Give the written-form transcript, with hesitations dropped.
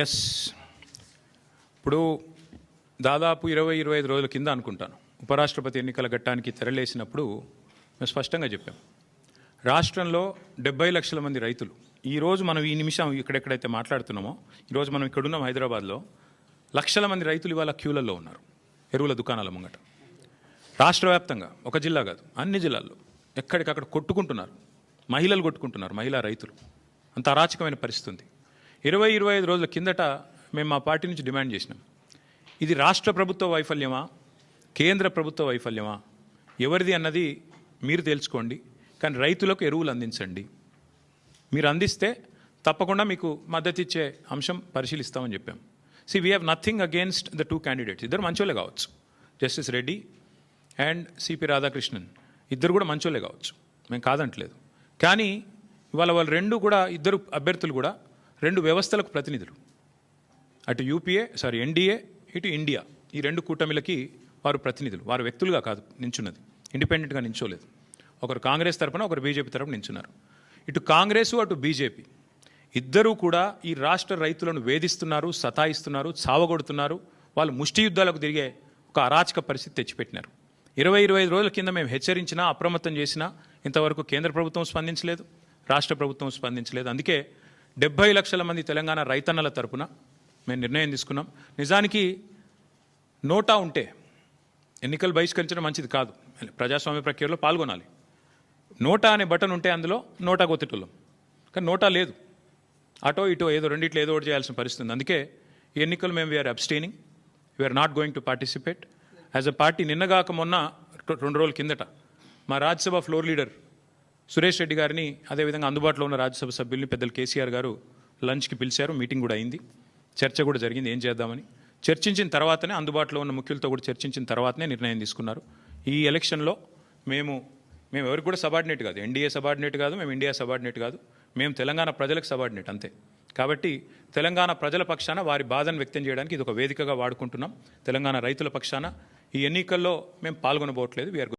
Yes, ఇప్పుడు దాదాపు 20-25 రోజుల కింద అనుకుంటాను ఉపరాష్ట్రపతి ఎన్నికల ఘట్టానికి తెరలేసినప్పుడు మేము స్పష్టంగా చెప్పాం, రాష్ట్రంలో 70 లక్షల మంది రైతులు, ఈరోజు మనం ఈ నిమిషం ఇక్కడెక్కడైతే మాట్లాడుతున్నామో, ఈరోజు మనం ఇక్కడున్నాం హైదరాబాద్లో, లక్షల మంది రైతులు ఇవాళ క్యూలలో ఉన్నారు ఎరువుల దుకాణాల ముంగట. రాష్ట్ర వ్యాప్తంగా ఒక జిల్లా కాదు, అన్ని జిల్లాల్లో ఎక్కడికక్కడ కొట్టుకుంటున్నారు, మహిళలు కొట్టుకుంటున్నారు, మహిళా రైతులు. అంత అరాచకమైన పరిస్థితి ఉంది. 20-25 రోజుల కిందట మేము మా పార్టీ నుంచి డిమాండ్ చేసినాం, ఇది రాష్ట్ర ప్రభుత్వ వైఫల్యమా, కేంద్ర ప్రభుత్వ వైఫల్యమా, ఎవరిది అన్నది మీరు తెలుసుకోండి, కానీ రైతులకు ఎరువులు అందించండి. మీరు అందిస్తే తప్పకుండా మీకు మద్దతు ఇచ్చే అంశం పరిశీలిస్తామని చెప్పాం. We have nothing against the two candidates. ఇద్దరు మంచోళ్ళే కావచ్చు, justice Reddy and CP Radhakrishnan ఇద్దరు కూడా మంచోళ్ళే కావచ్చు, మేము కాదంటలేదు. కానీ ఇవాళ వాళ్ళు రెండు కూడా, ఇద్దరు అభ్యర్థులు కూడా రెండు వ్యవస్థలకు ప్రతినిధులు. అటు ఎన్డీఏ, ఇటు ఇండియా, ఈ రెండు కూటమిలకి వారు ప్రతినిధులు. వారు వ్యక్తులుగా కాదు నించున్నది, ఇండిపెండెంట్గా నించోలేదు. ఒకరు కాంగ్రెస్ తరపున, ఒకరు బీజేపీ తరపున నించున్నారు. ఇటు కాంగ్రెసు, అటు బీజేపీ ఇద్దరూ కూడా ఈ రాష్ట్ర రైతులను వేధిస్తున్నారు, సతాయిస్తున్నారు, చావగొడుతున్నారు. వాళ్ళు ముష్టి యుద్ధాలకు తిరిగే ఒక అరాచక పరిస్థితి తెచ్చిపెట్టినారు. 20-25 రోజుల కింద మేము హెచ్చరించినా, అప్రమత్తం చేసినా ఇంతవరకు కేంద్ర ప్రభుత్వం స్పందించలేదు, రాష్ట్ర ప్రభుత్వం స్పందించలేదు. అందుకే 70 లక్షల మంది తెలంగాణ రైతన్నల తరపున మేము నిర్ణయం తీసుకున్నాం. నిజానికి నోటా ఉంటే ఎన్నికలు బహిష్కరించడం మంచిది కాదు, ప్రజాస్వామ్య ప్రక్రియలో పాల్గొనాలి. నోటా అనే బటన్ ఉంటే అందులో నోటా కొత్తటోళ్ళం, కానీ నోటా లేదు. అటో ఇటో ఏదో రెండిట్లో ఏదో ఒకటి చేయాల్సిన పరిస్థితి ఉంది. అందుకే ఈ ఎన్నికలు మేము we are abstaining, we are not going to participate as a party. నిన్నగాక మొన్న 2 రోజుల కిందట మా రాజ్యసభ ఫ్లోర్ లీడర్ సురేష్ రెడ్డి గారిని, అదేవిధంగా అందుబాటులో ఉన్న రాజ్యసభ సభ్యుల్ని పెద్దలు కేసీఆర్ గారు లంచ్కి పిలిచారు. మీటింగ్ కూడా అయింది, చర్చ కూడా జరిగింది ఏం చేద్దామని. చర్చించిన తర్వాతనే, అందుబాటులో ఉన్న ముఖ్యులతో కూడా చర్చించిన తర్వాతనే నిర్ణయం తీసుకున్నారు. ఈ ఎలక్షన్లో మేము ఎవరికి కూడా సబార్డినేట్ కాదు, ఎన్డీఏ సబార్డినేట్ కాదు, మేము ఇండియా సబార్డినేట్ కాదు, మేము తెలంగాణ ప్రజలకు సబార్డినేట్ అంతే. కాబట్టి తెలంగాణ ప్రజల పక్షాన వారి బాధను వ్యక్తం చేయడానికి ఇది ఒక వేదికగా వాడుకుంటున్నాం. తెలంగాణ రైతుల పక్షాన ఈ ఎన్నికల్లో మేము పాల్గొనబోట్లేదు. వీఆర్